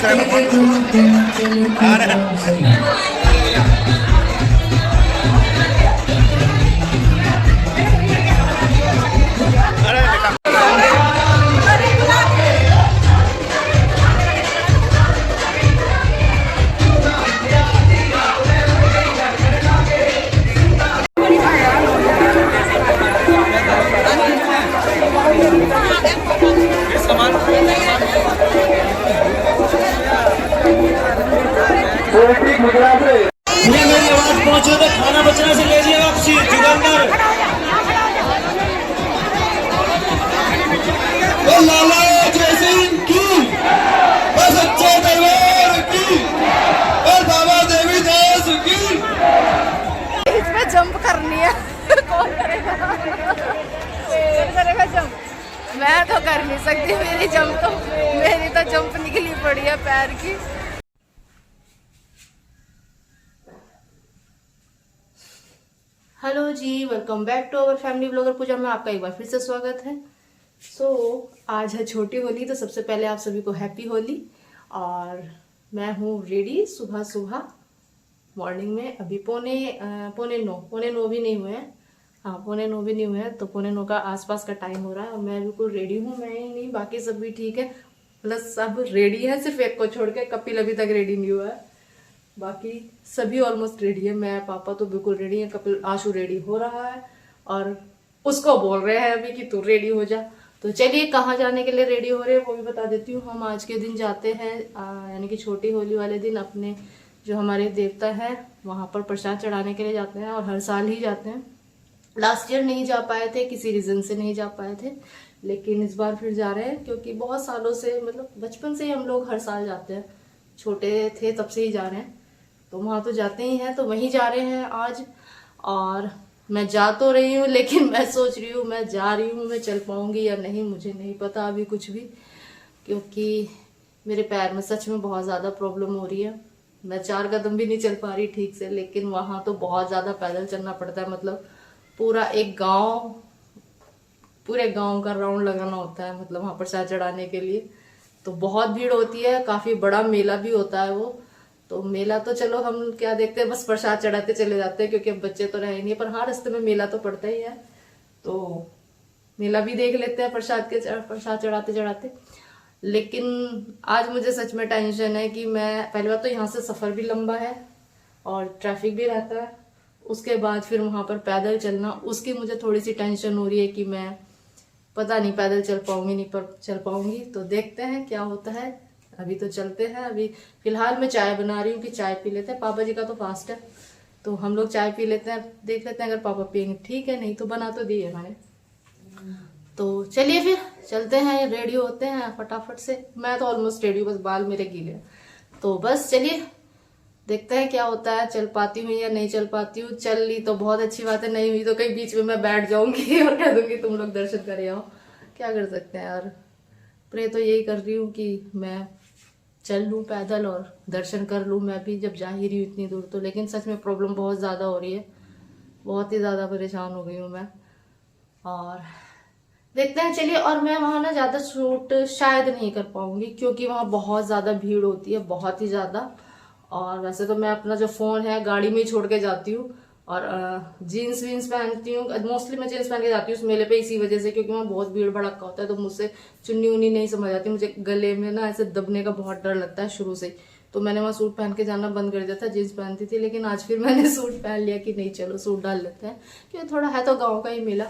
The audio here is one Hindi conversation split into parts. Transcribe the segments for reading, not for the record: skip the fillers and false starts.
खुश रहे भगवान। अरे बेटा मेरी आवाज पहुंचे तो खाना बचने से ले लिया वापसी जुगलदार लाला जयसिंह की बस अच्छे दरबार की और बाबा देवी दास की इसमें जंप करनी है। कौन करेगा? कौन करेगा जंप? मैं तो कर नहीं सकती, मेरी तो जंप निकली पड़ी है पैर की। हेलो जी, welcome back to our family blogger Pooja में आपका एक बार फिर से स्वागत है। आज है छोटी होली, तो सबसे पहले आप सभी को हैप्पी होली। और मैं हूँ रेडी सुबह सुबह मॉर्निंग में। अभी पौने नौ भी नहीं हुए हैं। हाँ, पौने 9 भी नहीं हुए हैं, तो पौने 9 का आसपास का टाइम हो रहा है और मैं बिल्कुल रेडी हूँ। मैं ही नहीं, बाकी सब भी ठीक है, प्लस सब रेडी है, सिर्फ एक को छोड़ के। कपिल अभी तक रेडी नहीं हुआ है, बाकी सभी ऑलमोस्ट रेडी है। मैं पापा तो बिल्कुल रेडी है, कपिल आशु रेडी हो रहा है और उसको बोल रहे हैं अभी कि तू रेडी हो जा। तो चलिए, कहाँ जाने के लिए रेडी हो रहे हैं वो भी बता देती हूँ। हम आज के दिन जाते हैं, यानी कि छोटी होली वाले दिन, अपने जो हमारे देवता है वहाँ पर प्रसाद चढ़ाने के लिए जाते हैं। और हर साल ही जाते हैं। लास्ट ईयर नहीं जा पाए थे, किसी रीजन से नहीं जा पाए थे, लेकिन इस बार फिर जा रहे हैं, क्योंकि बहुत सालों से, मतलब बचपन से ही हम लोग हर साल जाते हैं। छोटे थे तब से ही जा रहे हैं, तो वहाँ तो जाते ही हैं, तो वहीं जा रहे हैं आज। और मैं जा तो रही हूँ, लेकिन मैं सोच रही हूँ मैं जा रही हूँ, मैं चल पाऊंगी या नहीं मुझे नहीं पता अभी कुछ भी, क्योंकि मेरे पैर में सच में बहुत ज़्यादा प्रॉब्लम हो रही है। मैं 4 कदम भी नहीं चल पा रही ठीक से, लेकिन वहाँ तो बहुत ज़्यादा पैदल चलना पड़ता है। मतलब पूरे गांव का राउंड लगाना होता है, मतलब वहाँ प्रसाद चढ़ाने के लिए। तो बहुत भीड़ होती है, काफ़ी बड़ा मेला भी होता है वो। तो मेला तो चलो हम क्या देखते हैं, बस प्रसाद चढ़ाते चले जाते हैं, क्योंकि अब बच्चे तो रहे नहीं। पर हाँ, रास्ते में मेला तो पड़ता ही है, तो मेला भी देख लेते हैं प्रसाद चढ़ाते चढ़ाते। लेकिन आज मुझे सच में टेंशन है कि मैं, पहली बात तो यहाँ से सफ़र भी लंबा है और ट्रैफिक भी रहता है, उसके बाद फिर वहाँ पर पैदल चलना, उसकी मुझे थोड़ी सी टेंशन हो रही है कि मैं पता नहीं पैदल चल पाऊंगी नहीं, पर चल पाऊंगी। तो देखते हैं क्या होता है। अभी तो चलते हैं। अभी फिलहाल मैं चाय बना रही हूँ कि चाय पी लेते हैं। पापा जी का तो फास्ट है, तो हम लोग चाय पी लेते हैं, देख लेते हैं, अगर पापा पियेंगे ठीक है, नहीं तो बना तो दी है मैंने। तो चलिए फिर चलते हैं, रेडी होते हैं फटाफट से। मैं तो ऑलमोस्ट रेडी हूँ, बस बाल मेरे गीले हैं। तो बस चलिए देखते हैं क्या होता है, चल पाती हूँ या नहीं चल पाती हूँ। चल ली तो बहुत अच्छी बात है, नहीं हुई तो कहीं बीच में मैं बैठ जाऊंगी और कह दूंगी तुम लोग दर्शन करे आओ। क्या कर सकते हैं यार। प्रे तो यही कर रही हूँ कि मैं चल लूँ पैदल और दर्शन कर लूँ मैं भी, जब जा ही रही हूँ इतनी दूर तो। लेकिन सच में प्रॉब्लम बहुत ज़्यादा हो रही है, बहुत ही ज़्यादा परेशान हो गई हूँ मैं। और देखते हैं, चलिए। और मैं वहाँ ना ज़्यादा शूट शायद नहीं कर पाऊंगी, क्योंकि वहाँ बहुत ज़्यादा भीड़ होती है, बहुत ही ज़्यादा। और वैसे तो मैं अपना जो फ़ोन है गाड़ी में ही छोड़ के जाती हूँ, और जीन्स वीन्स पहनती हूँ। मोस्टली मैं जीन्स पहन के जाती हूँ उस मेले पे, इसी वजह से, क्योंकि वहाँ बहुत भीड़ भड़का होता है। तो मुझसे चुन्नी उन्नी नहीं समझ आती, मुझे गले में ना ऐसे दबने का बहुत डर लगता है शुरू से। तो मैंने वहाँ सूट पहन के जाना बंद कर दिया था, जीन्स पहनती थी। लेकिन आज फिर मैंने सूट पहन लिया कि नहीं चलो सूट डाल लेते हैं, क्योंकि थोड़ा है तो गाँव का ही मेला।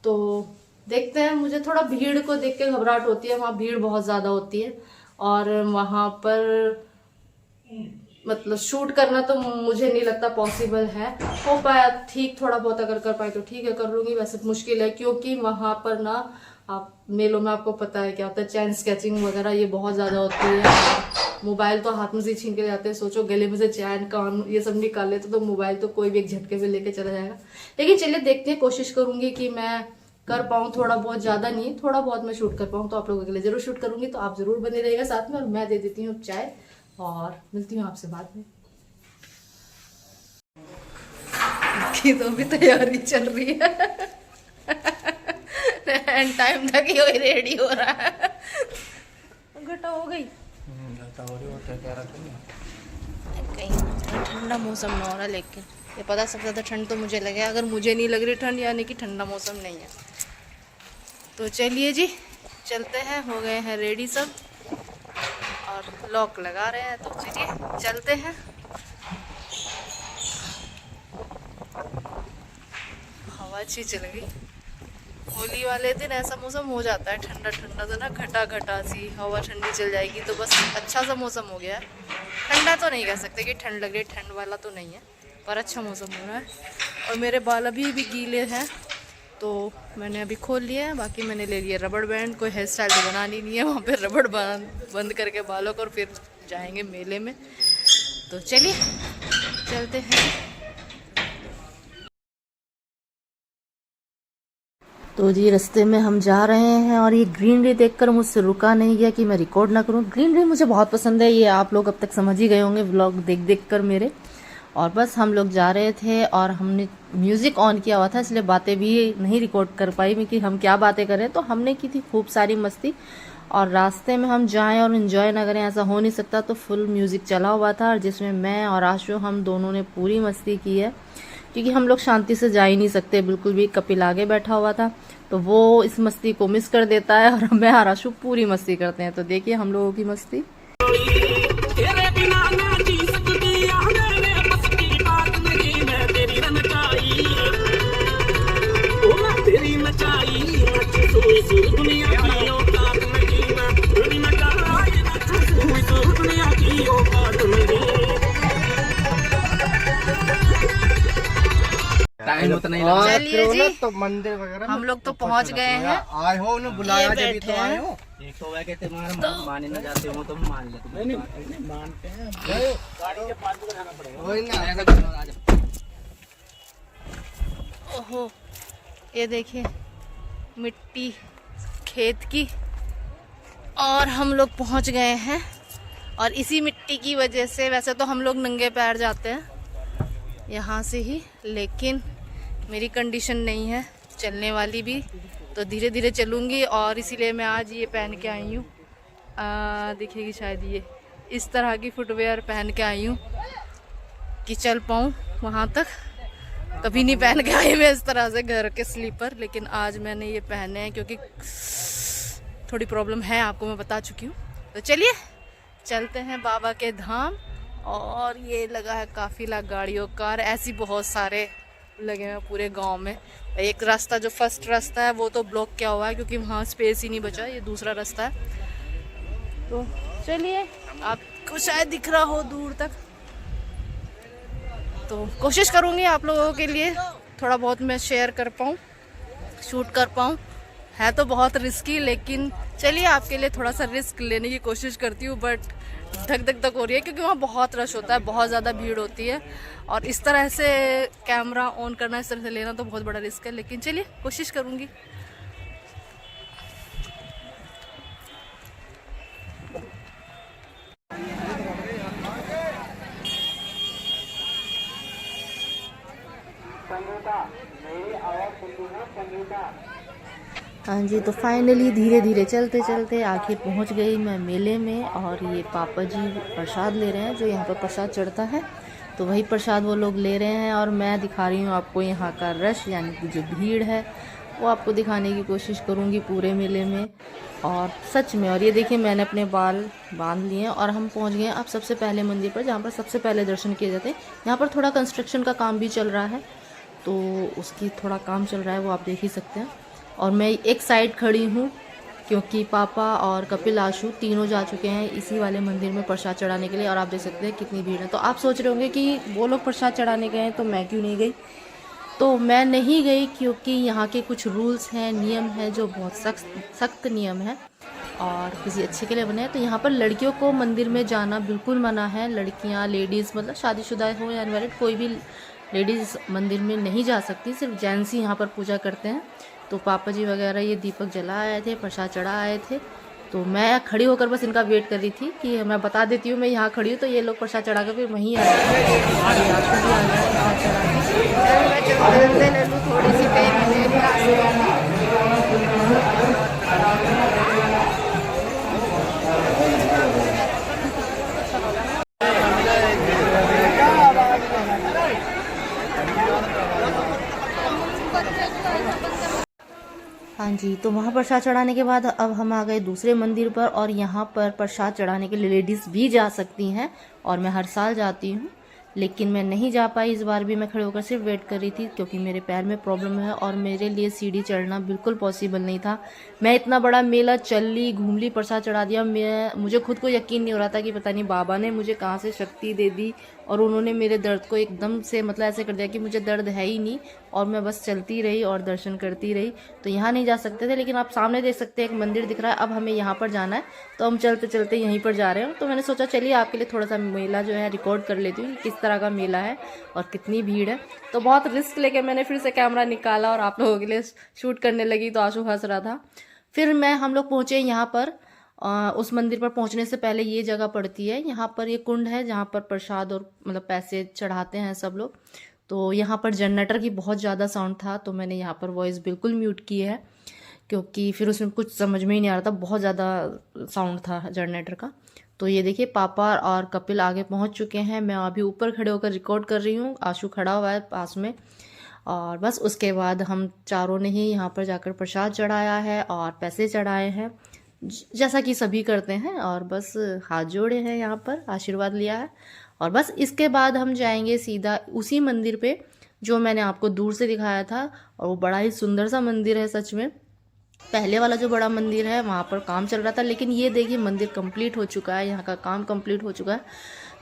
तो देखते हैं। मुझे थोड़ा भीड़ को देख के घबराहट होती है, वहाँ भीड़ बहुत ज़्यादा होती है। और वहाँ पर मतलब शूट करना तो मुझे नहीं लगता पॉसिबल है, हो पाया ठीक, थोड़ा बहुत अगर कर पाए तो ठीक है, कर लूंगी। वैसे मुश्किल है, क्योंकि वहाँ पर ना, आप मेलों में आपको पता है क्या होता है, चैन स्केचिंग वगैरह ये बहुत ज़्यादा होती है। मोबाइल तो हाथ में से छीन के जाते हैं। सोचो गले में से चैन कान ये सब निकाल लेते तो मोबाइल तो कोई भी एक झटके में लेके चला जाएगा। लेकिन चलिए देखते हैं, कोशिश करूंगी कि मैं कर पाऊँ थोड़ा बहुत, ज़्यादा नहीं थोड़ा बहुत मैं शूट कर पाऊँ, तो आप लोगों के लिए जरूर शूट करूंगी। तो आप जरूर बने रहिएगा साथ में। और मैं दे देती हूँ चाय और मिलती हूँ आपसे बाद में। इसकी तो भी तैयारी चल रही है, एंड टाइम तक ही रेडी हो रहा है। घटा हो गई कहीं ठंडा मौसम ना हो रहा, लेकिन ये पता सबसे ज़्यादा ठंड तो मुझे लगे। अगर मुझे नहीं लग रही ठंड, यानी कि ठंडा मौसम नहीं है। तो चलिए जी चलते हैं, हो गए हैं रेडी सब और लॉक लगा रहे हैं। तो चलिए चलते हैं। हवा अच्छी चल गई। होली वाले दिन ऐसा मौसम हो जाता है ठंडा ठंडा सा ना, घटा घटा सी हवा ठंडी चल जाएगी तो बस अच्छा सा मौसम हो गया है। ठंडा तो नहीं कह सकते कि ठंड लग रही, ठंड वाला तो नहीं है, पर अच्छा मौसम हो रहा है। और मेरे बाल अभी भी गीले हैं तो मैंने अभी खोल लिए हैं। बाकी मैंने ले लिया रबड़ बैंड। कोई हेयर स्टाइल तो बनानी नहीं है, वहाँ पे रबड़ बंद करके बालों को और फिर जाएंगे मेले में। तो चलिए चलते हैं। तो जी रास्ते में हम जा रहे हैं और ये ग्रीनरी देखकर मुझसे रुका नहीं गया कि मैं रिकॉर्ड ना करूं। ग्रीनरी मुझे बहुत पसंद है, ये आप लोग अब तक समझ ही गए होंगे व्लॉग देख देख कर मेरे। और बस हम लोग जा रहे थे और हमने म्यूज़िक ऑन किया हुआ था, इसलिए बातें भी नहीं रिकॉर्ड कर पाई मैं कि हम क्या बातें करें। तो हमने की थी खूब सारी मस्ती, और रास्ते में हम जाएं और इन्जॉय ना करें ऐसा हो नहीं सकता। तो फुल म्यूज़िक चला हुआ था और जिसमें मैं और आशु हम दोनों ने पूरी मस्ती की है, क्योंकि हम लोग शांति से जा ही नहीं सकते बिल्कुल भी। कपिल आगे बैठा हुआ था तो वो इस मस्ती को मिस कर देता है और मैं और आशु पूरी मस्ती करते हैं। तो देखिए हम लोगों की मस्ती। टाइम उतना ही चलिए जी तो मंदिर वगैरह हम लोग तो पहुंच गए हैं। आए हो ना, बुलाया ये जब तो बैठे आए हैं। हो। एक तो वह कहते तुम्हारा माने ना जाते हो तो मान ले। नहीं मानते हैं, गाड़ी के पास भी जाना पड़ेगा। वही ना ऐसा। ओहो ये देखिए मिट्टी खेत की, और हम लोग पहुंच गए हैं। और इसी मिट्टी की वजह से, वैसे तो हम लोग नंगे पैर जाते हैं यहाँ से ही, लेकिन मेरी कंडीशन नहीं है चलने वाली भी, तो धीरे धीरे चलूँगी। और इसीलिए मैं आज ये पहन के आई हूँ, दिखेगी शायद, ये इस तरह की फुटवेयर पहन के आई हूँ कि चल पाऊँ वहाँ तक। कभी नहीं पहन के आई मैं इस तरह से घर के स्लीपर, लेकिन आज मैंने ये पहने हैं क्योंकि थोड़ी प्रॉब्लम है, आपको मैं बता चुकी हूँ। तो चलिए चलते हैं बाबा के धाम। और ये लगा है काफिला गाड़ियों का, ऐसी बहुत सारे लगे हैं पूरे गांव में। एक रास्ता जो फर्स्ट रास्ता है वो तो ब्लॉक किया हुआ है क्योंकि वहाँ स्पेस ही नहीं बचा, ये दूसरा रास्ता है। तो चलिए आपको शायद दिख रहा हो दूर तक, तो कोशिश करूँगी आप लोगों के लिए थोड़ा बहुत मैं शेयर कर पाऊँ, शूट कर पाऊँ। है तो बहुत रिस्की, लेकिन चलिए आपके लिए थोड़ा सा रिस्क लेने की कोशिश करती हूँ। बट धक धक धक हो रही है क्योंकि वहाँ बहुत रश होता है, बहुत ज़्यादा भीड़ होती है, और इस तरह से कैमरा ऑन करना, इस तरह से लेना तो बहुत बड़ा रिस्क है, लेकिन चलिए कोशिश करूँगी। हाँ जी, तो फाइनली धीरे धीरे चलते चलते आखिर पहुंच गई मैं मेले में। और ये पापा जी प्रसाद ले रहे हैं, जो यहाँ पर प्रसाद चढ़ता है, तो वही प्रसाद वो लोग ले रहे हैं। और मैं दिखा रही हूँ आपको यहाँ का रश, यानी कि जो भीड़ है वो आपको दिखाने की कोशिश करूँगी पूरे मेले में। और सच में, और ये देखिए मैंने अपने बाल बांध लिए हैं और हम पहुँच गए हैं अब सबसे पहले मंदिर पर, जहाँ पर सबसे पहले दर्शन किए जाते हैं। यहाँ पर थोड़ा कंस्ट्रक्शन का काम भी चल रहा है, तो उसकी थोड़ा काम चल रहा है, वो आप देख ही सकते हैं। और मैं एक साइड खड़ी हूँ क्योंकि पापा और कपिल आशु तीनों जा चुके हैं इसी वाले मंदिर में प्रसाद चढ़ाने के लिए। और आप देख सकते हैं कितनी भीड़ है। तो आप सोच रहे होंगे कि वो लोग प्रसाद चढ़ाने गए हैं तो मैं क्यों नहीं गई। तो मैं नहीं गई क्योंकि यहाँ के कुछ रूल्स हैं, नियम हैं, जो बहुत सख्त नियम है और किसी अच्छे के लिए बने हैं। तो यहाँ पर लड़कियों को मंदिर में जाना बिल्कुल मना है। लड़कियाँ, लेडीज़, मतलब शादीशुदा हो या अनमैरिड, कोई भी लेडीज़ मंदिर में नहीं जा सकती, सिर्फ जेंट्स ही यहाँ पर पूजा करते हैं। तो पापा जी वगैरह ये दीपक जला आए थे, प्रसाद चढ़ा आए थे, तो मैं खड़ी होकर बस इनका वेट कर रही थी कि मैं बता देती हूँ मैं यहाँ खड़ी हूँ, तो ये लोग प्रसाद चढ़ा कर फिर वहीं आ गए। थोड़ी सी जी, तो वहाँ प्रसाद चढ़ाने के बाद अब हम आ गए दूसरे मंदिर पर, और यहाँ पर प्रसाद चढ़ाने के लिए लेडीज़ भी जा सकती हैं, और मैं हर साल जाती हूँ, लेकिन मैं नहीं जा पाई। इस बार भी मैं खड़े होकर सिर्फ वेट कर रही थी, क्योंकि मेरे पैर में प्रॉब्लम है और मेरे लिए सीढ़ी चढ़ना बिल्कुल पॉसिबल नहीं था। मैं इतना बड़ा मेला चल ली, घूम ली, प्रसाद चढ़ा दिया, मुझे खुद को यकीन नहीं हो रहा था कि पता नहीं बाबा ने मुझे कहाँ से शक्ति दे दी, और उन्होंने मेरे दर्द को एकदम से मतलब ऐसे कर दिया कि मुझे दर्द है ही नहीं, और मैं बस चलती रही और दर्शन करती रही। तो यहाँ नहीं जा सकते थे, लेकिन आप सामने देख सकते हैं एक मंदिर दिख रहा है। अब हमें यहाँ पर जाना है, तो हम चलते चलते यहीं पर जा रहे हैं। तो मैंने सोचा चलिए आपके लिए थोड़ा सा मेला जो है रिकॉर्ड कर लेती हूँ, किस तरह का मेला है और कितनी भीड़ है। तो बहुत रिस्क लेके मैंने फिर से कैमरा निकाला और आप लोगों के लिए शूट करने लगी, तो आंसू हंस रहा था। फिर हम लोग पहुँचे यहाँ पर। उस मंदिर पर पहुंचने से पहले ये जगह पड़ती है, यहाँ पर ये कुंड है जहाँ पर प्रसाद और मतलब पैसे चढ़ाते हैं सब लोग। तो यहाँ पर जनरेटर की बहुत ज़्यादा साउंड था, तो मैंने यहाँ पर वॉइस बिल्कुल म्यूट की है, क्योंकि फिर उसमें कुछ समझ में ही नहीं आ रहा था, बहुत ज़्यादा साउंड था जनरेटर का। तो ये देखिए पापा और कपिल आगे पहुँच चुके हैं, मैं अभी ऊपर खड़े होकर रिकॉर्ड कर रही हूँ, आशु खड़ा हुआ है पास में। और बस उसके बाद हम चारों ने ही यहाँ पर जाकर प्रसाद चढ़ाया है और पैसे चढ़ाए हैं, जैसा कि सभी करते हैं, और बस हाथ जोड़े हैं यहाँ पर, आशीर्वाद लिया है। और बस इसके बाद हम जाएंगे सीधा उसी मंदिर पे जो मैंने आपको दूर से दिखाया था, और वो बड़ा ही सुंदर सा मंदिर है सच में। पहले वाला जो बड़ा मंदिर है वहाँ पर काम चल रहा था, लेकिन ये देखिए मंदिर कंप्लीट हो चुका है, यहाँ का काम कंप्लीट हो चुका है।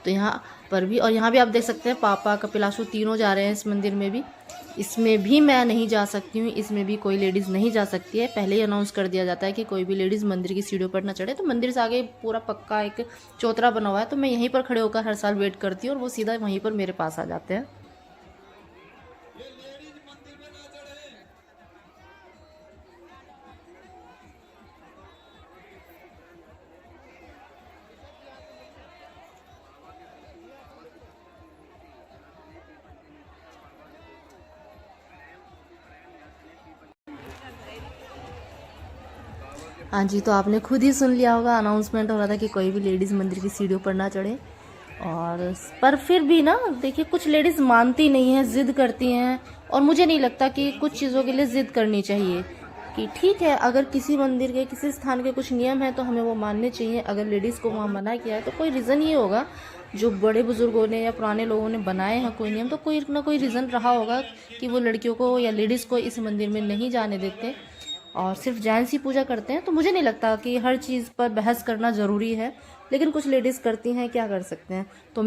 तो यहाँ पर भी, और यहाँ भी आप देख सकते हैं पापा कपिल आशु तीनों जा रहे हैं इस मंदिर में भी। इसमें भी मैं नहीं जा सकती हूँ, इसमें भी कोई लेडीज़ नहीं जा सकती है। पहले ही अनाउंस कर दिया जाता है कि कोई भी लेडीज़ मंदिर की सीढ़ियों पर ना चढ़े। तो मंदिर से आगे पूरा पक्का एक चौतरा बना हुआ है, तो मैं यहीं पर खड़े होकर हर साल वेट करती हूँ, और वो सीधा वहीं पर मेरे पास आ जाते हैं। हाँ जी, तो आपने खुद ही सुन लिया होगा, अनाउंसमेंट हो रहा था कि कोई भी लेडीज़ मंदिर की सीढ़ियों पर ना चढ़े। और पर फिर भी ना देखिए, कुछ लेडीज़ मानती नहीं हैं, ज़िद करती हैं, और मुझे नहीं लगता कि कुछ चीज़ों के लिए ज़िद करनी चाहिए। कि ठीक है, अगर किसी मंदिर के किसी स्थान के कुछ नियम हैं तो हमें वो मानने चाहिए। अगर लेडीज़ को वहाँ मना किया है तो कोई रीज़न ये होगा, जो बड़े बुजुर्गों ने या पुराने लोगों ने बनाए हैं कोई नियम, तो कोई ना कोई रीज़न रहा होगा कि वो लड़कियों को या लेडीज़ को इस मंदिर में नहीं जाने देते और सिर्फ जेंट्स ही पूजा करते हैं। तो मुझे नहीं लगता कि हर चीज़ पर बहस करना ज़रूरी है, लेकिन कुछ लेडीज़ करती हैं, क्या कर सकते हैं। तो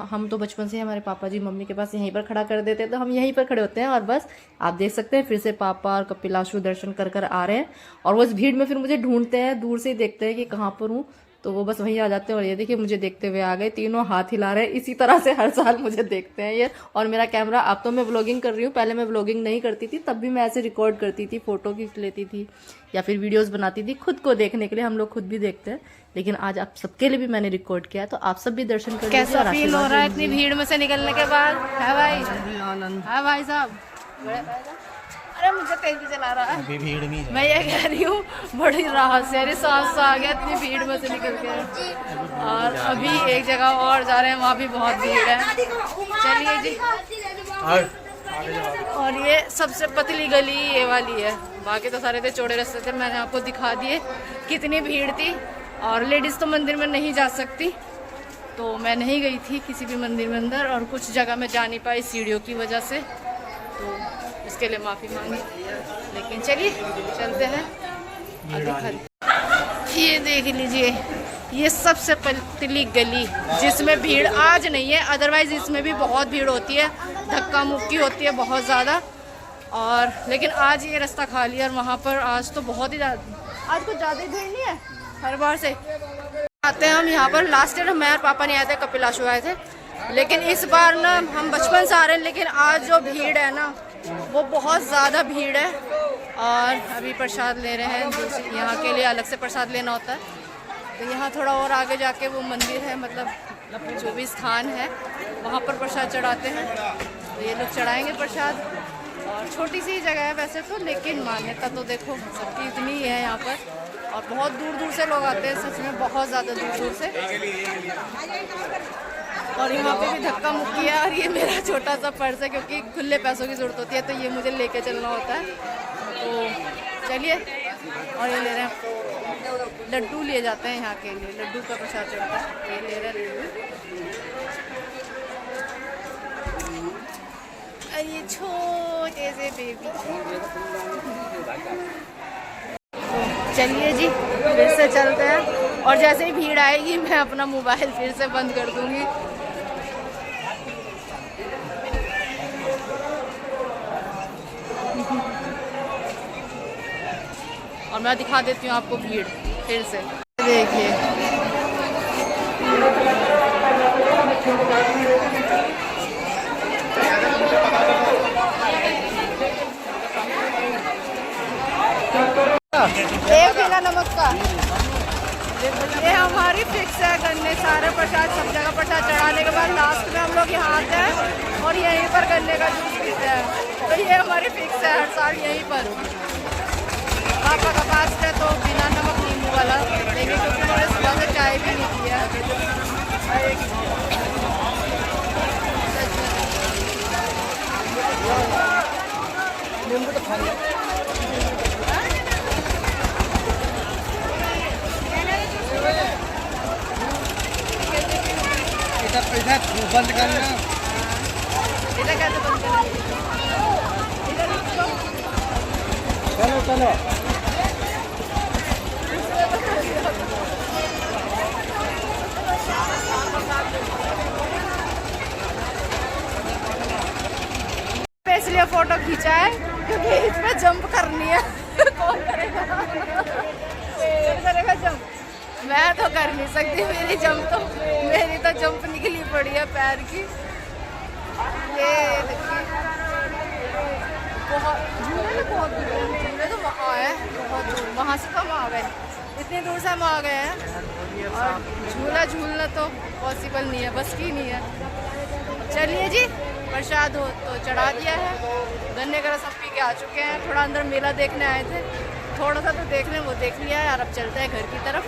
हम तो बचपन से हमारे पापा जी मम्मी के पास यहीं पर खड़ा कर देते हैं, तो हम यहीं पर खड़े होते हैं। और बस आप देख सकते हैं फिर से पापा और कपिल आशु दर्शन कर कर आ रहे हैं, और वो इस भीड़ में फिर मुझे ढूंढते हैं, दूर से ही देखते हैं कि कहाँ पर हूँ, तो वो बस वहीं आ जाते हैं। और ये देखिए मुझे देखते हुए आ गए, तीनों हाथ हिला रहे हैं। इसी तरह से हर साल मुझे देखते हैं ये। और मेरा कैमरा, अब तो मैं व्लॉगिंग कर रही हूँ, पहले मैं व्लॉगिंग नहीं करती थी, तब भी मैं ऐसे रिकॉर्ड करती थी, फोटो खींच लेती थी या फिर वीडियोस बनाती थी खुद को देखने के लिए। हम लोग खुद भी देखते हैं, लेकिन आज आप सबके लिए भी मैंने रिकॉर्ड किया है, तो आप सब भी दर्शन कर लीजिए। कैसा फील हो रहा है इतनी भीड़ में से निकलने के बाद? है भाई? है भाई साहब? अरे मुझे तेज भी चला रहा है, अभी भीड़ में मैं ये कह रही हूँ, बड़ी राहत से अरे सांस आ गया इतनी भीड़ में से निकल के। और अभी एक जगह और जा रहे हैं, वहाँ भी बहुत भीड़ है। चलिए जी। और ये सबसे पतली गली ये वाली है, बाकी तो सारे थे चौड़े रास्ते थे। मैंने आपको दिखा दिए कितनी भीड़ थी। और लेडीज़ तो मंदिर में नहीं जा सकती, तो मैं नहीं गई थी किसी भी मंदिर में अंदर, और कुछ जगह मैं जा नहीं पाई सीढ़ियों की वजह से, तो इसके लिए माफ़ी मांगी। लेकिन चलिए चलते हैं आगे। ये देख लीजिए, ये सबसे पतली गली जिसमें भीड़ आज नहीं है, अदरवाइज इसमें भी बहुत भीड़ होती है, धक्का मुक्की होती है बहुत ज़्यादा। और लेकिन आज ये रास्ता खाली है, और वहाँ पर आज तो बहुत ही ज़्यादा, आज कुछ ज़्यादा ही भीड़ नहीं है। हर बार से आते हैं हम यहाँ पर, लास्ट ईयर मैं और पापा नहीं आए थे, कपिल आशु आए थे, लेकिन इस बार ना हम बचपन से आ रहे हैं। लेकिन आज जो भीड़ है ना, वो बहुत ज़्यादा भीड़ है। और अभी प्रसाद ले रहे हैं, दूसरी यहाँ के लिए अलग से प्रसाद लेना होता है। तो यहाँ थोड़ा और आगे जाके वो मंदिर है, मतलब जो भी स्थान है वहाँ पर प्रसाद चढ़ाते हैं, तो ये लोग चढ़ाएंगे प्रसाद। और छोटी सी जगह है वैसे तो, लेकिन मान्यता तो देखो सबकी इतनी ही है यहाँ पर, और बहुत दूर दूर से लोग आते हैं, सच में बहुत ज़्यादा दूर दूर से। और यहाँ पे भी धक्का मुक्की है, और ये मेरा छोटा सा पर्स है, क्योंकि खुले पैसों की ज़रूरत होती है, तो ये मुझे लेके चलना होता है। तो चलिए, और ये ले रहे हैं लड्डू, लिए जाते हैं यहाँ के लिए, लड्डू का प्रसाद चढ़ता है, ये ले रहे हैं लड्डू। ये छोटे से बेबी। चलिए जी, फिर से चलते हैं, और जैसे ही भीड़ आएगी मैं अपना मोबाइल फिर से बंद कर दूंगी। और मैं दिखा देती हूँ आपको भीड़ फिर से। देखिए एक बिना नमक का, ये हमारी फिक्स है गन्ने सारे प्रसाद, सब जगह प्रसाद चढ़ाने के बाद लास्ट में हम लोग यहाँ आते हैं और यहीं पर गन्ने का जूस पीते हैं। तो ये हमारी फिक्स है हर साल यहीं पर। पापा का फास्ट है तो बिना नमक नींबू वाला, लेकिन क्योंकि उन्होंने सुबह से चाय भी नहीं किया। नींबू तो खा लिया। बंद करना, इधर कैसे बंद करना? चलो चलो। इसलिए फोटो खींचा है क्योंकि इस पे जंप करनी है। कौन करेगा? कौन करेगा जंप? मैं तो कर नहीं सकती, मेरी तो जंप निकली पड़ी है पैर की। ये देखिए बहुत झूले तो वहाँ है, बहुत दूर, वहाँ से कम आ गए, इतनी दूर से हम आ गए हैं और झूलना तो पॉसिबल नहीं है, बस की नहीं है। चलिए जी, प्रसाद हो तो चढ़ा दिया है, गन्ने का रस सब पी के आ चुके हैं। थोड़ा अंदर मेला देखने आए थे, थोड़ा सा तो देखने वो देख लिया है, और अब चलते हैं घर की तरफ।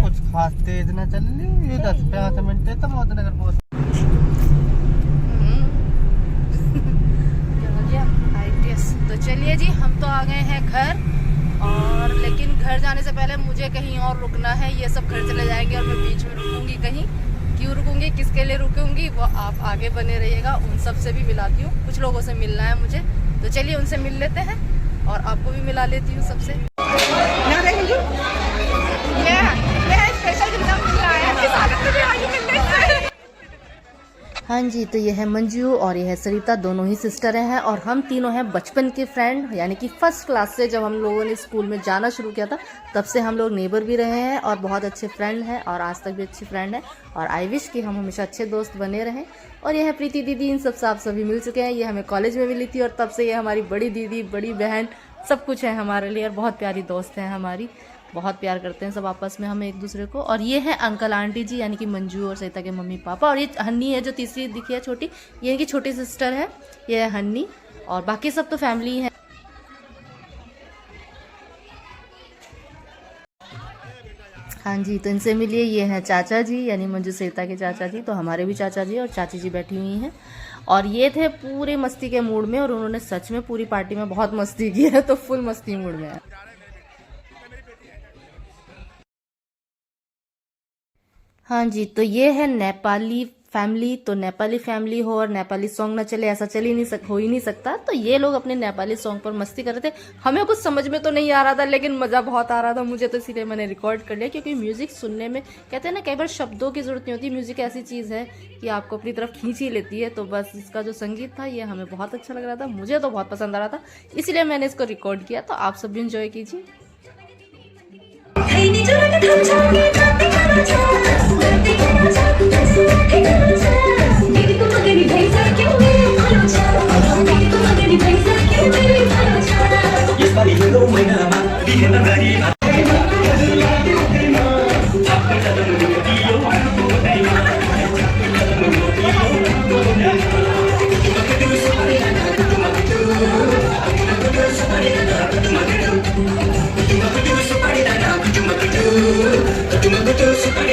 कुछ खास तेज ना चल रही, ये 10-15 मिनट है तो मोदनगर पहुंच। तो चलिए जी, हम तो आ गए हैं घर, और लेकिन घर जाने से पहले मुझे कहीं और रुकना है। ये सब घर चले जाएंगे और मैं बीच में रुकूंगी कहीं। क्यों रुकूंगी, किसके लिए रुकूंगी, वो आप आगे बने रहिएगा। उन सब से भी मिलाती हूँ, कुछ लोगों से मिलना है मुझे, तो चलिए उनसे मिल लेते हैं और आपको भी मिला लेती हूँ सबसे। ये स्पेशल जितना मिल रहा है, हाँ जी, तो ये है मंजू और ये है सरिता, दोनों ही सिस्टर हैं, और हम तीनों हैं बचपन के फ्रेंड, यानी कि फर्स्ट क्लास से जब हम लोगों ने स्कूल में जाना शुरू किया था तब से हम लोग नेबर भी रहे हैं और बहुत अच्छे फ्रेंड हैं, और आज तक भी अच्छे फ्रेंड हैं, और आई विश कि हम हमेशा अच्छे दोस्त बने रहें। और ये है प्रीति दीदी, इन सब से आप सभी मिल चुके हैं, ये हमें कॉलेज में मिली थी और तब से ये हमारी बड़ी दीदी, बड़ी बहन, सब कुछ है हमारे लिए, और बहुत प्यारी दोस्त हैं हमारी, बहुत प्यार करते हैं सब आपस में हम एक दूसरे को। और ये है अंकल आंटी जी, यानी कि मंजू और सरिता के मम्मी पापा, और ये हन्नी है जो तीसरी दिखी है छोटी, ये इनकी छोटी सिस्टर है, ये है हन्नी, और बाकी सब तो फैमिली है। हाँ जी, तो इनसे मिलिए, ये हैं चाचा जी, यानी मंजू सरिता के चाचा जी, तो हमारे भी चाचा जी और चाची जी बैठी हुई हैं, और ये थे पूरे मस्ती के मूड में, और उन्होंने सच में पूरी पार्टी में बहुत मस्ती की है, तो फुल मस्ती मूड में है। हाँ जी, तो ये है नेपाली फैमिली, तो नेपाली फैमिली हो और नेपाली सॉन्ग ना चले ऐसा हो ही नहीं सकता। तो ये लोग अपने नेपाली सॉन्ग पर मस्ती कर रहे थे, हमें कुछ समझ में तो नहीं आ रहा था, लेकिन मज़ा बहुत आ रहा था मुझे, तो इसीलिए मैंने रिकॉर्ड कर लिया, क्योंकि म्यूज़िक सुनने में कहते हैं ना कई बार शब्दों की ज़रूरत नहीं होती, म्यूज़िक ऐसी चीज़ है कि आपको अपनी तरफ खींच ही लेती है। तो बस इसका जो संगीत था ये हमें बहुत अच्छा लग रहा था, मुझे तो बहुत पसंद आ रहा था, इसीलिए मैंने इसको रिकॉर्ड किया, तो आप सब भी इंजॉय कीजिए। Super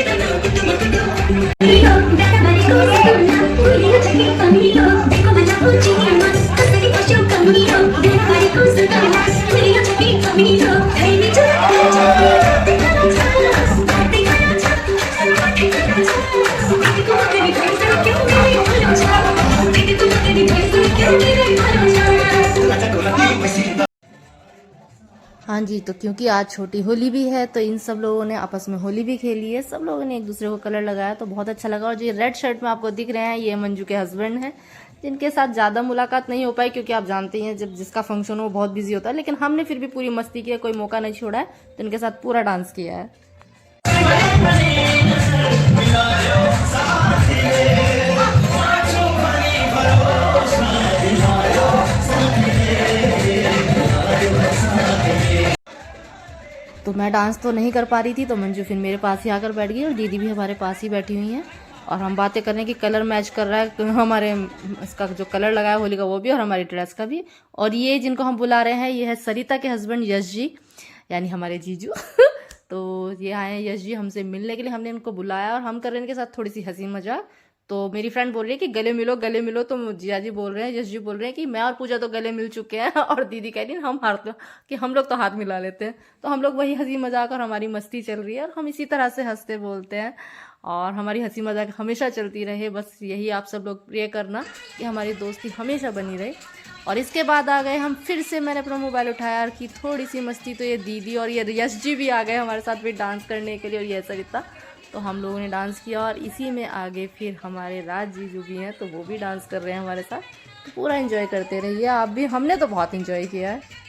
हाँ जी, तो क्योंकि आज छोटी होली भी है तो इन सब लोगों ने आपस में होली भी खेली है। सब लोगों ने एक दूसरे को कलर लगाया तो बहुत अच्छा लगा। और जो रेड शर्ट में आपको दिख रहे हैं ये मंजू के हस्बैंड हैं, जिनके साथ ज़्यादा मुलाकात नहीं हो पाई क्योंकि आप जानते हैं जब जिसका फंक्शन हो बहुत बिजी होता है, लेकिन हमने फिर भी पूरी मस्ती किया, कोई मौका नहीं छोड़ा है, तो इनके साथ पूरा डांस किया है। तो मैं डांस तो नहीं कर पा रही थी तो मंजू फिर मेरे पास ही आकर बैठ गई और दीदी भी हमारे पास ही बैठी हुई हैं और हम बातें कर रहे हैं कि कलर मैच कर रहा है तो हमारे इसका जो कलर लगाया होली का वो भी और हमारी ड्रेस का भी। और ये जिनको हम बुला रहे हैं ये है सरिता के हस्बैंड यश जी, यानी हमारे जीजू तो ये आए हैं यश जी हमसे मिलने के लिए, हमने इनको बुलाया और हम कर रहे हैं इनके साथ थोड़ी सी हंसी मजाक। तो मेरी फ्रेंड बोल रही है कि गले मिलो, तो जिया जी बोल रहे हैं, यश जी बोल रहे हैं कि मैं और पूजा तो गले मिल चुके हैं और दीदी कह रही है हम लोग तो हाथ मिला लेते हैं। तो हम लोग वही हंसी मजाक और हमारी मस्ती चल रही है और हम इसी तरह से हंसते बोलते हैं और हमारी हंसी मजाक हमेशा चलती रहे। बस यही आप सब लोग प्रे करना कि हमारी दोस्ती हमेशा बनी रहे। और इसके बाद आ गए हम फिर से, मैंने अपना मोबाइल उठाया और की थोड़ी सी मस्ती, तो ये दीदी और ये यश जी भी आ गए हमारे साथ फिर डांस करने के लिए और ये सरिता। तो हम लोगों ने डांस किया और इसी में आगे फिर हमारे राज जीजू भी हैं तो वो भी डांस कर रहे हैं हमारे साथ। तो पूरा एंजॉय करते रहिए आप भी, हमने तो बहुत एंजॉय किया है।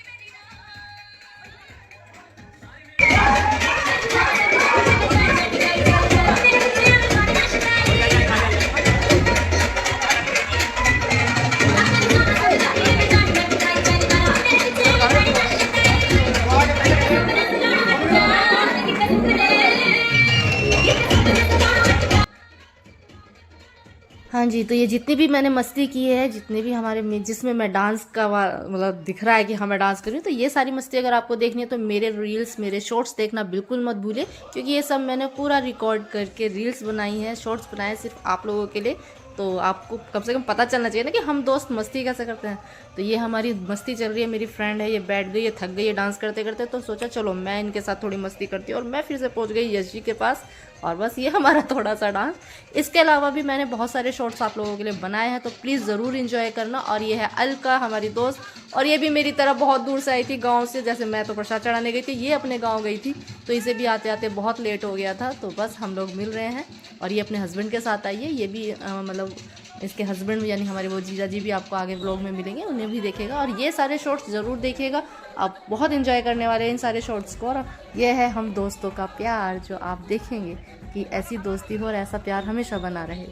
हाँ जी, तो ये जितनी भी मैंने मस्ती की है, जितने भी हमारे जिसमें मैं डांस का मतलब दिख रहा है कि हाँ मैं डांस कर रही हूँ, तो ये सारी मस्ती अगर आपको देखनी है तो मेरे रील्स मेरे शॉर्ट्स देखना बिल्कुल मत भूलिए, क्योंकि ये सब मैंने पूरा रिकॉर्ड करके रील्स बनाई है, शॉर्ट्स बनाए सिर्फ आप लोगों के लिए। तो आपको कम से कम पता चलना चाहिए ना कि हम दोस्त मस्ती कैसे करते हैं। तो ये हमारी मस्ती चल रही है, मेरी फ्रेंड है ये बैठ गई है, थक गई है डांस करते करते, तो सोचा चलो मैं इनके साथ थोड़ी मस्ती करती हूँ और मैं फिर से पहुँच गई यश जी के पास। और बस ये हमारा थोड़ा सा डांस। इसके अलावा भी मैंने बहुत सारे शॉर्ट्स आप लोगों के लिए बनाए हैं, तो प्लीज़ ज़रूर इन्जॉय करना। और ये है अलका हमारी दोस्त, और ये भी मेरी तरह बहुत दूर से आई थी गांव से, जैसे मैं तो प्रसाद चढ़ाने गई थी, ये अपने गांव गई थी, तो इसे भी आते आते बहुत लेट हो गया था। तो बस हम लोग मिल रहे हैं और ये अपने हस्बैंड के साथ आई है, ये भी मतलब इसके हस्बैंड यानी हमारे वो जीजा जी भी आपको आगे व्लॉग में मिलेंगे, उन्हें भी देखेगा। और ये सारे शॉर्ट्स ज़रूर देखिएगा, आप बहुत एंजॉय करने वाले हैं इन सारे शॉर्ट्स को। और ये है हम दोस्तों का प्यार, जो आप देखेंगे कि ऐसी दोस्ती हो और ऐसा प्यार हमेशा बना रहे।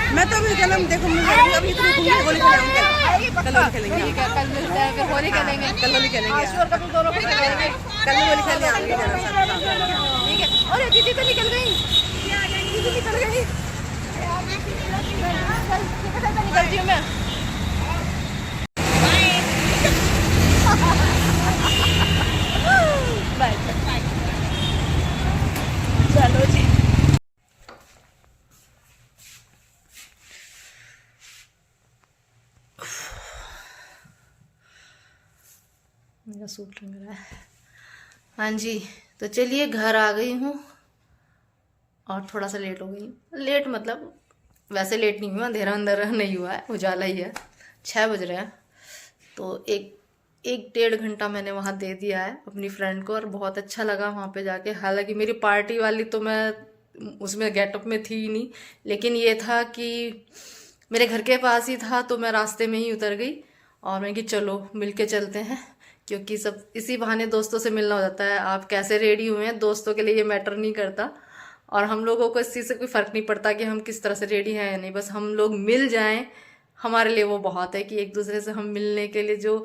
मैं तो अभी कल देखो अभी होली खेलेंगे, कल होली खेलेंगे, कल मिलते हैं फिर होली खेलेंगे, कल होली खेलेंगे, दोनों को खेलेंगे, कल होली खेलने आएंगे ठीक है। और दीदी तो निकल गई, दीदी निकल गई, निकलती हूँ मैं। चलो जी, मेरा सूट लग रहा है। हाँ जी, तो चलिए घर आ गई हूँ और थोड़ा सा लेट हो गई हूँ। लेट मतलब वैसे लेट नहीं हुआ, अंधेरा अंदर नहीं हुआ है, उजाला ही है, 6 बज रहे हैं। तो एक डेढ़ घंटा मैंने वहाँ दे दिया है अपनी फ्रेंड को और बहुत अच्छा लगा वहाँ पे जाके। हालांकि मेरी पार्टी वाली तो मैं उसमें गेटअप में थी ही नहीं, लेकिन ये था कि मेरे घर के पास ही था तो मैं रास्ते में ही उतर गई और मैं कि चलो मिल के चलते हैं, क्योंकि सब इसी बहाने दोस्तों से मिलना हो जाता है। आप कैसे रेडी हुए हैं दोस्तों के लिए ये मैटर नहीं करता, और हम लोगों को इस चीज़ से कोई फ़र्क नहीं पड़ता कि हम किस तरह से रेडी हैं या नहीं, बस हम लोग मिल जाएं हमारे लिए वो बहुत है। कि एक दूसरे से हम मिलने के लिए जो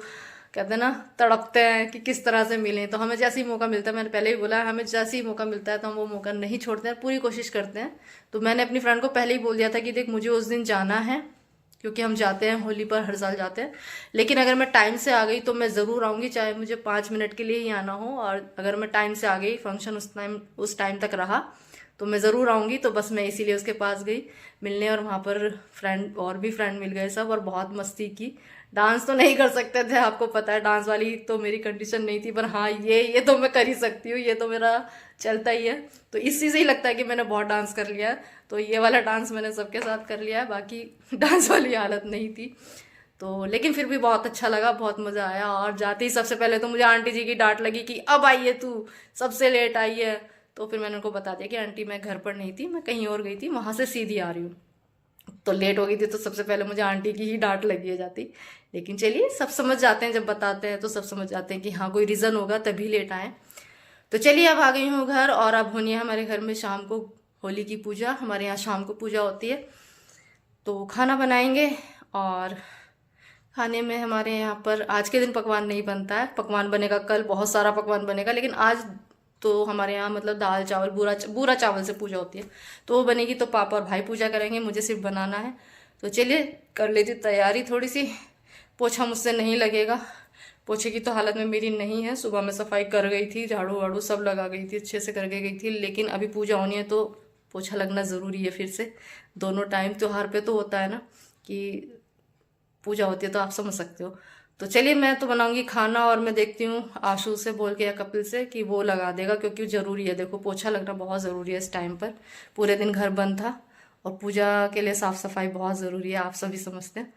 कहते हैं ना तड़पते हैं कि किस तरह से मिलें, तो हमें जैसे ही मौका मिलता है, मैंने पहले ही बोला हमें जैसे ही मौका मिलता है तो हम वो मौका नहीं छोड़ते हैं, पूरी कोशिश करते हैं। तो मैंने अपनी फ्रेंड को पहले ही बोल दिया था कि देख मुझे उस दिन जाना है, क्योंकि हम जाते हैं होली पर, हर साल जाते हैं। लेकिन अगर मैं टाइम से आ गई तो मैं ज़रूर आऊँगी, चाहे मुझे 5 मिनट के लिए ही आना हो। और अगर मैं टाइम से आ गई, फंक्शन उस टाइम तक रहा, तो मैं ज़रूर आऊँगी। तो बस मैं इसीलिए उसके पास गई मिलने, और वहाँ पर फ्रेंड और भी फ्रेंड मिल गए सब, और बहुत मस्ती की। डांस तो नहीं कर सकते थे, आपको पता है डांस वाली तो मेरी कंडीशन नहीं थी, पर हाँ ये तो मैं कर ही सकती हूँ, ये तो मेरा चलता ही है। तो इसी से ही लगता है कि मैंने बहुत डांस कर लिया है। तो ये वाला डांस मैंने सबके साथ कर लिया है, बाकी डांस वाली हालत नहीं थी। तो लेकिन फिर भी बहुत अच्छा लगा, बहुत मज़ा आया। और जाते ही सबसे पहले तो मुझे आंटी जी की डांट लगी कि अब आई है तू, सबसे लेट आई है। तो फिर मैंने उनको बता दिया कि आंटी मैं घर पर नहीं थी, मैं कहीं और गई थी, वहाँ से सीधी आ रही हूँ। तो लेट हो गई थी, तो सबसे पहले मुझे आंटी की ही डांट लगी है जाती। लेकिन चलिए, सब समझ जाते हैं, जब बताते हैं तो सब समझ जाते हैं कि हाँ कोई रीज़न होगा तभी लेट आए। तो चलिए, अब आ गई हूँ घर, और अब होनी है हमारे घर में शाम को होली की पूजा। हमारे यहाँ शाम को पूजा होती है, तो खाना बनाएंगे। और खाने में हमारे यहाँ पर आज के दिन पकवान नहीं बनता है, पकवान बनेगा कल, बहुत सारा पकवान बनेगा। लेकिन आज तो हमारे यहाँ मतलब दाल चावल, बूरा चावल से पूजा होती है, तो वो बनेगी। तो पापा और भाई पूजा करेंगे, मुझे सिर्फ बनाना है। तो चलिए कर लेती तैयारी थोड़ी सी। पोछा मुझसे नहीं लगेगा, पोछे की तो हालत में मेरी नहीं है। सुबह में सफाई कर गई थी, झाड़ू वाड़ू सब लगा गई थी, अच्छे से करके गई थी। लेकिन अभी पूजा होनी है तो पोछा लगना ज़रूरी है फिर से। दोनों टाइम त्योहार पे तो होता है ना कि पूजा होती है, तो आप समझ सकते हो। तो चलिए, मैं तो बनाऊंगी खाना, और मैं देखती हूँ आशु से बोल के या कपिल से कि वो लगा देगा, क्योंकि ज़रूरी है। देखो, पोछा लगना बहुत ज़रूरी है इस टाइम पर। पूरे दिन घर बंद था, और पूजा के लिए साफ़ सफाई बहुत ज़रूरी है, आप सभी समझते हैं।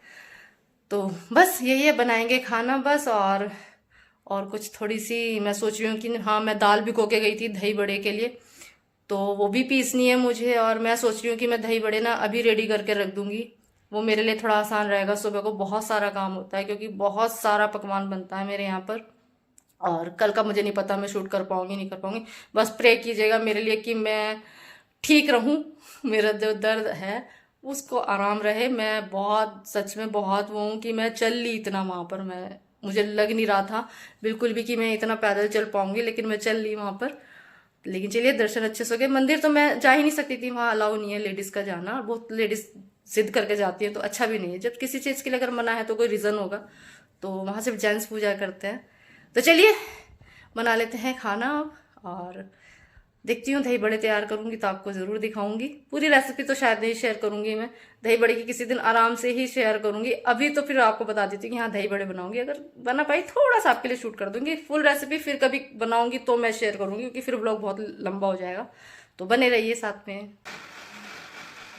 तो बस यही है, बनाएंगे खाना बस। और कुछ थोड़ी सी मैं सोच रही हूँ कि हाँ, मैं दाल भिगो के गई थी दही बड़े के लिए, तो वो भी पीसनी है मुझे। और मैं सोच रही हूँ कि मैं दही बड़े ना अभी रेडी करके रख दूँगी, वो मेरे लिए थोड़ा आसान रहेगा। सुबह को बहुत सारा काम होता है, क्योंकि बहुत सारा पकवान बनता है मेरे यहाँ पर। और कल का मुझे नहीं पता मैं शूट कर पाऊँगी नहीं कर पाऊँगी। बस प्रे कीजिएगा मेरे लिए कि मैं ठीक रहूँ, मेरा जो दर्द है उसको आराम रहे। मैं बहुत, सच में बहुत वो हूँ कि मैं चल ली इतना वहाँ पर, मुझे लग नहीं रहा था बिल्कुल भी कि मैं इतना पैदल चल पाऊँगी, लेकिन मैं चल ली वहाँ पर। लेकिन चलिए, दर्शन अच्छे से हो गए। मंदिर तो मैं जा ही नहीं सकती थी, वहाँ अलाउ नहीं है लेडीज़ का जाना, बहुत लेडीज़ जिद करके जाती है, तो अच्छा भी नहीं है। जब किसी चीज़ के लिए अगर मना है तो कोई रीज़न होगा, तो वहाँ सिर्फ जेंट्स पूजा करते हैं। तो चलिए बना लेते हैं खाना अब, और देखती हूँ दही बड़े तैयार करूँगी तो आपको ज़रूर दिखाऊंगी। पूरी रेसिपी तो शायद नहीं शेयर करूँगी मैं, दही बड़े की किसी दिन आराम से ही शेयर करूँगी। अभी तो फिर आपको बता देती हूँ कि हाँ दही बड़े बनाऊँगी, अगर बना पाई थोड़ा सा आपके लिए शूट कर दूँगी। फुल रेसिपी फिर कभी बनाऊँगी तो मैं शेयर करूँगी, क्योंकि फिर व्लॉग बहुत लंबा हो जाएगा। तो बने रहिए साथ में।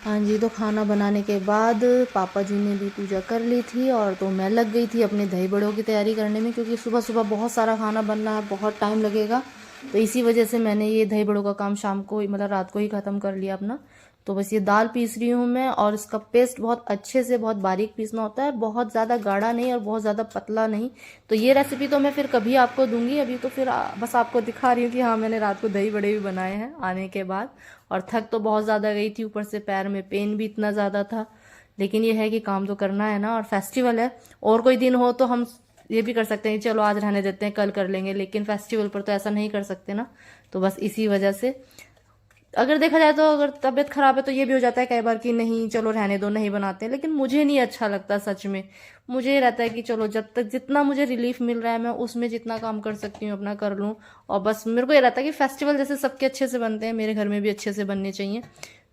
हाँ जी, तो खाना बनाने के बाद पापा जी ने भी पूजा कर ली थी, और तो मैं लग गई थी अपने दही बड़ों की तैयारी करने में, क्योंकि सुबह सुबह बहुत सारा खाना बनना है, बहुत टाइम लगेगा। तो इसी वजह से मैंने ये दही बड़ों का काम शाम को ही, मतलब रात को ही ख़त्म कर लिया अपना। तो बस ये दाल पीस रही हूँ मैं, और इसका पेस्ट बहुत अच्छे से, बहुत बारीक पीसना होता है, बहुत ज़्यादा गाढ़ा नहीं और बहुत ज़्यादा पतला नहीं। तो ये रेसिपी तो मैं फिर कभी आपको दूंगी, अभी तो फिर बस आपको दिखा रही हूँ कि हाँ मैंने रात को दही बड़े भी बनाए हैं आने के बाद। और थक तो बहुत ज़्यादा गई थी, ऊपर से पैर में पेन भी इतना ज़्यादा था। लेकिन ये है कि काम तो करना है ना, और फेस्टिवल है। और कोई दिन हो तो हम ये भी कर सकते हैं, चलो आज रहने देते हैं, कल कर लेंगे, लेकिन फेस्टिवल पर तो ऐसा नहीं कर सकते ना। तो बस इसी वजह से, अगर देखा जाए तो अगर तबीयत खराब है तो ये भी हो जाता है कई बार कि नहीं चलो रहने दो, नहीं बनाते हैं। लेकिन मुझे नहीं अच्छा लगता सच में। मुझे ये रहता है कि चलो जब तक जितना मुझे रिलीफ मिल रहा है मैं उसमें जितना काम कर सकती हूँ अपना कर लूँ। और बस मेरे को ये रहता है कि फेस्टिवल जैसे सबके अच्छे से बनते हैं, मेरे घर में भी अच्छे से बनने चाहिए।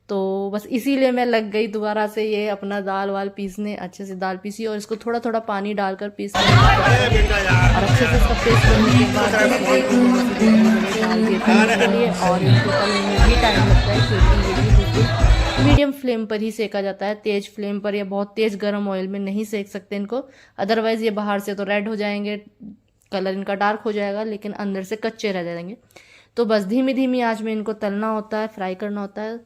तो बस इसीलिए मैं लग गई दोबारा से ये अपना दाल वाल पीसने। अच्छे से दाल पीसी और इसको थोड़ा थोड़ा पानी डालकर पीसने, और अच्छे से इसका पेस्ट बनने के बाद और इनको तलने में भी टाइम लगता है, क्योंकि ये भी बिल्कुल मीडियम फ्लेम पर ही सेका जाता है। तेज फ्लेम पर या बहुत तेज गर्म ऑयल में नहीं सेक सकते इनको, अदरवाइज ये बाहर से तो रेड हो जाएंगे, कलर इनका डार्क हो जाएगा, लेकिन अंदर से कच्चे रह जाएंगे। तो बस धीमी धीमी आंच में इनको तलना होता है, फ्राई करना होता है,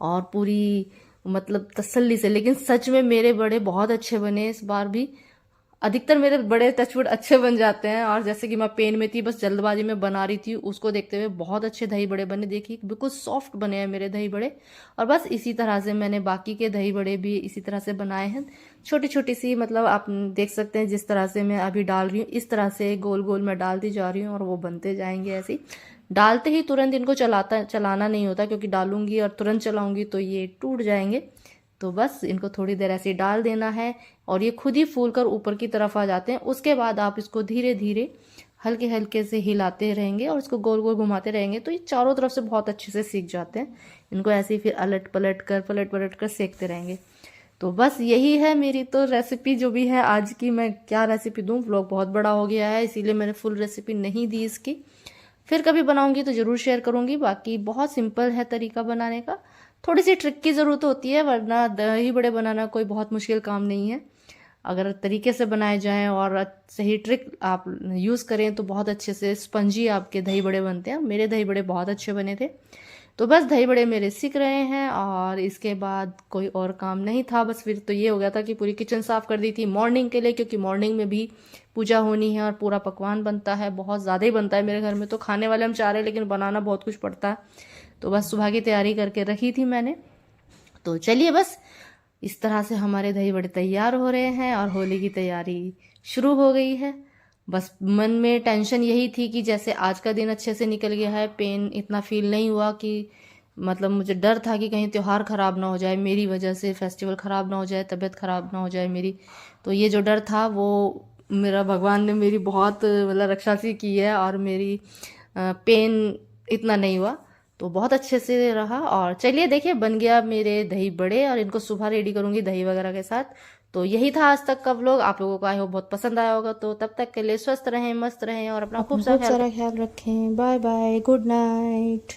और पूरी मतलब तसल्ली से। लेकिन सच में मेरे बड़े बहुत अच्छे बने इस बार भी। अधिकतर मेरे बड़े टचवुड अच्छे बन जाते हैं, और जैसे कि मैं पेन में थी, बस जल्दबाजी में बना रही थी, उसको देखते हुए बहुत अच्छे दही बड़े बने। देखिए बिल्कुल सॉफ्ट बने हैं मेरे दही बड़े। और बस इसी तरह से मैंने बाकी के दही बड़े भी इसी तरह से बनाए हैं, छोटी छोटी सी, मतलब आप देख सकते हैं जिस तरह से मैं अभी डाल रही हूँ, इस तरह से गोल गोल मैं डालती जा रही हूँ, और वो बनते जाएंगे ऐसे ही। डालते ही तुरंत इनको चलाना नहीं होता, क्योंकि डालूंगी और तुरंत चलाऊंगी तो ये टूट जाएंगे। तो बस इनको थोड़ी देर ऐसे डाल देना है और ये खुद ही फूल कर ऊपर की तरफ आ जाते हैं। उसके बाद आप इसको धीरे धीरे हल्के हल्के से हिलाते रहेंगे और इसको गोल गोल घुमाते रहेंगे तो ये चारों तरफ से बहुत अच्छे से सीख जाते हैं। इनको ऐसे ही फिर पलट पलट कर सेकते रहेंगे। तो बस यही है मेरी तो रेसिपी जो भी है आज की। मैं क्या रेसिपी दूँ, व्लॉग बहुत बड़ा हो गया है इसीलिए मैंने फुल रेसिपी नहीं दी इसकी। फिर कभी बनाऊंगी तो ज़रूर शेयर करूंगी। बाकी बहुत सिंपल है तरीका बनाने का, थोड़ी सी ट्रिक की ज़रूरत होती है, वरना दही बड़े बनाना कोई बहुत मुश्किल काम नहीं है। अगर तरीके से बनाए जाएं और सही ट्रिक आप यूज़ करें तो बहुत अच्छे से स्पंजी आपके दही बड़े बनते हैं। मेरे दही बड़े बहुत अच्छे बने थे। तो बस दही बड़े मेरे सीख रहे हैं और इसके बाद कोई और काम नहीं था। बस फिर तो ये हो गया था कि पूरी किचन साफ़ कर दी थी मॉर्निंग के लिए, क्योंकि मॉर्निंग में भी पूजा होनी है और पूरा पकवान बनता है, बहुत ज़्यादा ही बनता है मेरे घर में। तो खाने वाले हम 4 हैं लेकिन बनाना बहुत कुछ पड़ता है। तो बस सुबह की तैयारी करके रखी थी मैंने। तो चलिए बस इस तरह से हमारे दही बड़े तैयार हो रहे हैं और होली की तैयारी शुरू हो गई है। बस मन में टेंशन यही थी कि जैसे आज का दिन अच्छे से निकल गया है, पेन इतना फील नहीं हुआ कि मतलब मुझे डर था कि कहीं त्योहार ख़राब ना हो जाए मेरी वजह से, फेस्टिवल ख़राब ना हो जाए, तबीयत ख़राब ना हो जाए मेरी। तो ये जो डर था वो मेरा भगवान ने मेरी बहुत मतलब रक्षा सी की है और मेरी पेन इतना नहीं हुआ। तो बहुत अच्छे से रहा। और चलिए देखिए बन गया मेरे दही बड़े और इनको सुबह रेडी करूँगी दही वगैरह के साथ। तो यही था आज तक का व्लॉग। आप लोगों को आई होप बहुत पसंद आया होगा। तो तब तक के लिए स्वस्थ रहें, मस्त रहें और अपना खूब सारा ख्याल रखें। Bye bye, good night.